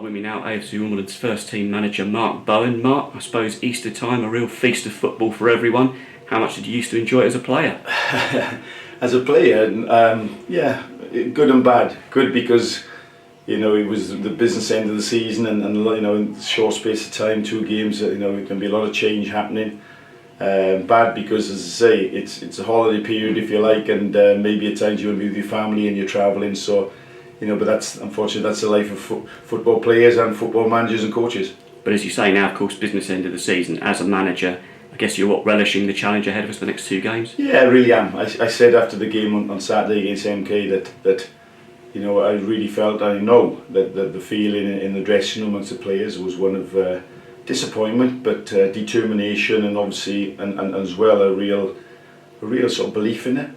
With me now, AFC Wimbledon's first team manager Mark Bowen. Mark, I suppose Easter time, a real feast of football for everyone. How much did you used to enjoy it as a player? As a player, yeah, good and bad. Good because it was the business end of the season, and in a short space of time, 2 games. It can be a lot of change happening. Bad because, as I say, it's a holiday period, if you like, and maybe at times you want to be with your family and you're travelling. So. But that's unfortunately the life of football players and football managers and coaches. But as you say now, of course, business end of the season. As a manager, I guess you're relishing the challenge ahead of us the next 2 games? Yeah, I really am. I said after the game on Saturday against MK that I really felt, I know that the feeling in the dressing room amongst the players was one of disappointment, but determination, and obviously and as well a real sort of belief in it.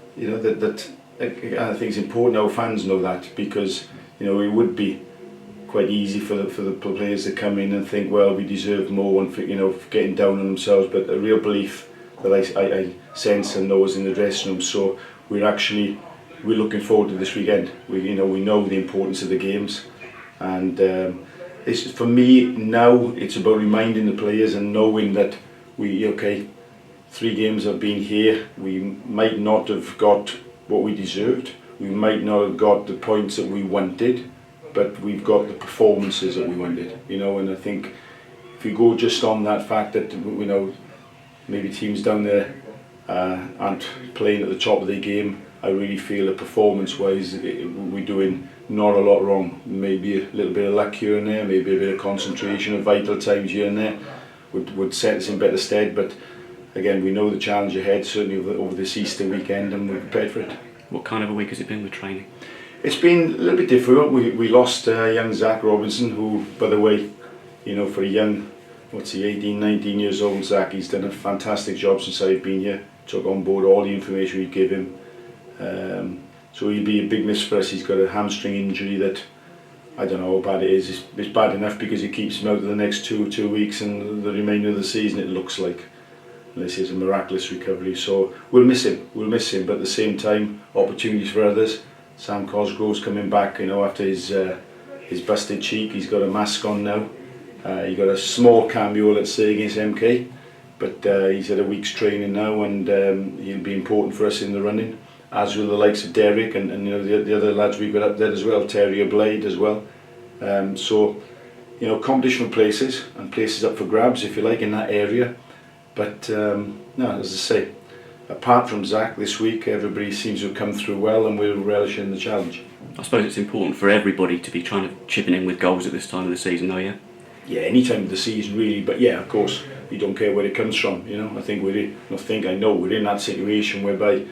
That I think it's important our fans know that, because it would be quite easy for the players to come in and think, well, we deserve more, and for getting down on themselves. But a real belief that I sense and know is in the dressing room. So we're looking forward to this weekend. We know the importance of the games, and it's, for me now, it's about reminding the players and knowing that 3 games have been here. We might not have got what we deserved. We might not have got the points that we wanted, but we've got the performances that we wanted. And I think if you go just on that fact that maybe teams down there aren't playing at the top of their game, I really feel that performance-wise we're doing not a lot wrong. Maybe a little bit of luck here and there, maybe a bit of concentration of vital times here and there would set us in better stead. But again, we know the challenge ahead, certainly over this Easter weekend, and we're prepared for it. What kind of a week has it been with training? It's been a little bit difficult. We lost young Zach Robinson, who, by the way, for a young, 18, 19 years old Zach, he's done a fantastic job since I've been here. Took on board all the information we give him. So he'll be a big miss for us. He's got a hamstring injury that, I don't know how bad it is. It's bad enough because it keeps him out of the next two weeks and the remainder of the season, it looks like, unless he has a miraculous recovery. So we'll miss him, but at the same time, opportunities for others. Sam Cosgrove's coming back, after his busted cheek. He's got a mask on now. He got a small cameo, let's say, against MK, but he's had a week's training now, and he'll be important for us in the running, as will the likes of Derek and the other lads we've got up there as well, Terry Blade as well. So competition for places, and places up for grabs, if you like, in that area. But no, as I say, apart from Zach this week, everybody seems to have come through well, and we're relishing the challenge. I suppose it's important for everybody to be trying to chipping in with goals at this time of the season, though, yeah? Yeah, any time of the season really, but yeah, of course, you don't care where it comes from. I know we're in that situation whereby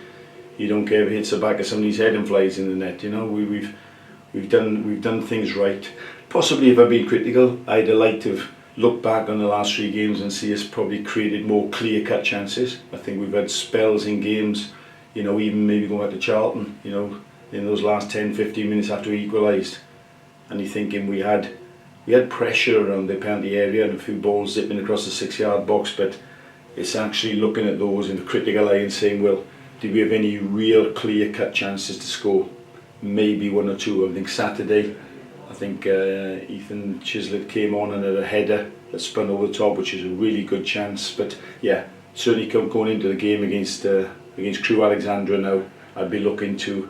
you don't care if it hits the back of somebody's head and flies in the net. We've done things right. Possibly, if I've been critical, I'd have liked to have looked back on the last 3 games and see us probably created more clear-cut chances. I think we've had spells in games, even maybe going back to Charlton, in those last 10-15 minutes after we equalised, and you're thinking we had pressure around the penalty area and a few balls zipping across the 6-yard box, but it's actually looking at those in the critical eye and saying, well, did we have any real clear-cut chances to score? Maybe 1 or 2. I think Saturday, Ethan Chislett came on and had a header that spun over the top, which is a really good chance. But yeah, certainly going into the game against Crewe Alexandra now, I'd be looking to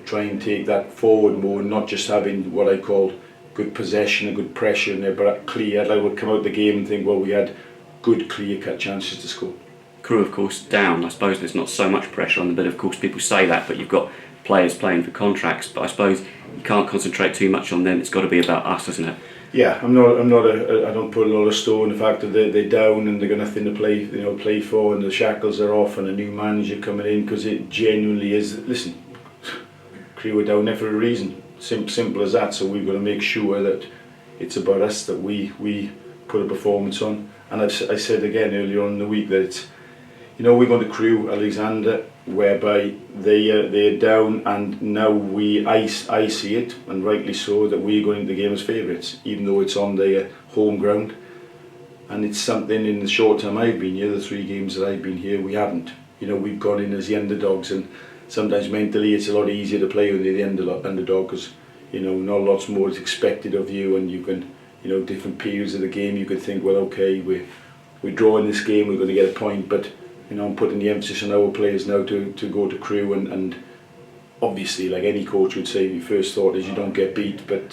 try and take that forward more, not just having what I call good possession and good pressure in there, but clear. I would come out the game and think, well, we had good clear-cut chances to score. Crewe, of course, down. I suppose there's not so much pressure on them, but of course people say that, but you've got players playing for contracts. But I suppose you can't concentrate too much on them. It's got to be about us, isn't it? Yeah, I don't put a lot of store in the fact that they're down and they've got nothing to play for, and the shackles are off, and a new manager coming in, because it genuinely is. Listen, Crewe are down there for a reason. Simple as that. So we've got to make sure that it's about us, that we put a performance on. And I said again earlier on in the week that it's, we're going to Crewe Alexandra, whereby they're down, and now I see it, and rightly so, that we're going into the game as favourites, even though it's on their home ground. And it's something, in the short time I've been here, the 3 games that I've been here, we haven't. We've gone in as the underdogs, and sometimes mentally it's a lot easier to play when you're the underdog, because you know, not lots more is expected of you, and you can, you know, different periods of the game you could think, well, okay, we're drawing this game, we're going to get a point, but you know, I'm putting the emphasis on our players now to go to Crewe, and obviously, like any coach would say, the first thought is you don't get beat, but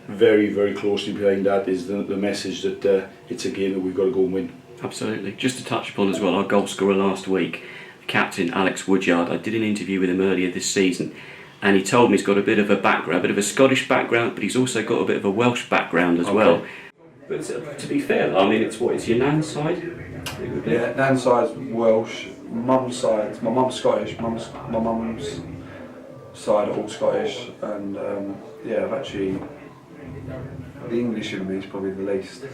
very, very closely behind that is the message that it's a game that we've got to go and win. Absolutely. Just to touch upon as well, our goal scorer last week, captain Alex Woodyard, I did an interview with him earlier this season, and he told me he's got a bit of a background, a bit of a Scottish background, but he's also got a bit of a Welsh background as well. But to be fair, I mean, it's your nan's side? Yeah, nan's side's Welsh, mum's side, my mum's Scottish, my mum's side are all Scottish, and yeah, I've actually, the English in me is probably the least.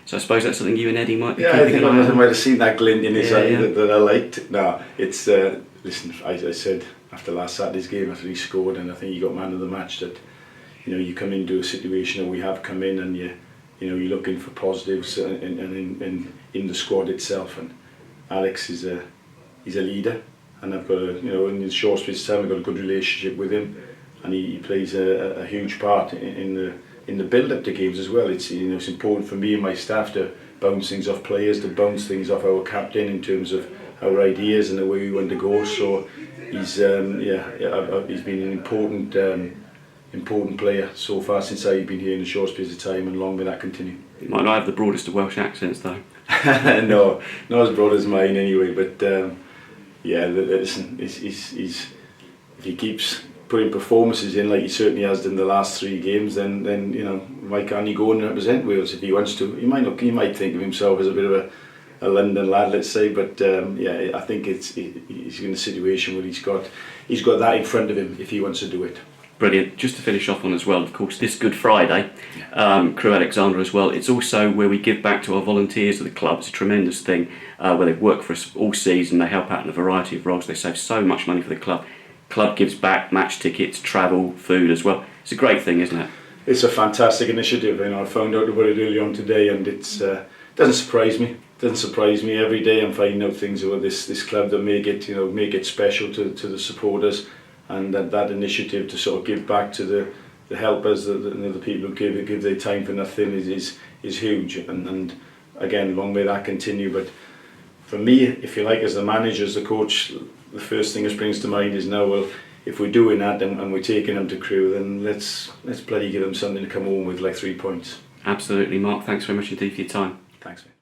So I suppose that's something you and Eddie might be keeping an eye on. I might have seen that glint in his eye that I liked. No, it's, listen, I said after last Saturday's game, after he scored, and I think he got man of the match, that, you know, you come into a situation that we have come in, and you know, you're looking for positives in the squad itself, and Alex is he's a leader, and I've got you know, in the short space of time I've got a good relationship with him, and he plays a huge part in the build-up to games as well. It's, you know, it's important for me and my staff to bounce things off players, to bounce things off our captain in terms of our ideas and the way we want to go. So he's he's been an important player so far since I've been here in a short space of time, and long may that continue. He might not have the broadest of Welsh accents though. No, not as broad as mine anyway, but yeah, listen, he's, if he keeps putting performances in like he certainly has done the last 3 games, then you know, why can't he go and represent Wales if he wants to? He might think of himself as a bit of a London lad, let's say, but yeah, I think he's in a situation where he's got that in front of him if he wants to do it. Brilliant. Just to finish off on as well, of course, this Good Friday, Crewe Alexandra as well, it's also where we give back to our volunteers of the club. It's a tremendous thing where they've worked for us all season, they help out in a variety of roles, they save so much money for the club. Club gives back match tickets, travel, food as well. It's a great thing, isn't it? It's a fantastic initiative, and I found out about it early on today, and it's doesn't surprise me. Doesn't surprise me. Every day I'm finding out things about this club that make it special to the supporters, and that initiative to sort of give back to the helpers, the people who give their time for nothing is huge, and again, long may that continue. But for me, if you like, as the manager, as the coach, the first thing that springs to mind is now, well, if we're doing that and we're taking them to Crewe, then let's bloody give them something to come home with, like 3 points. Absolutely, Mark. Thanks very much indeed for your time. Thanks, mate.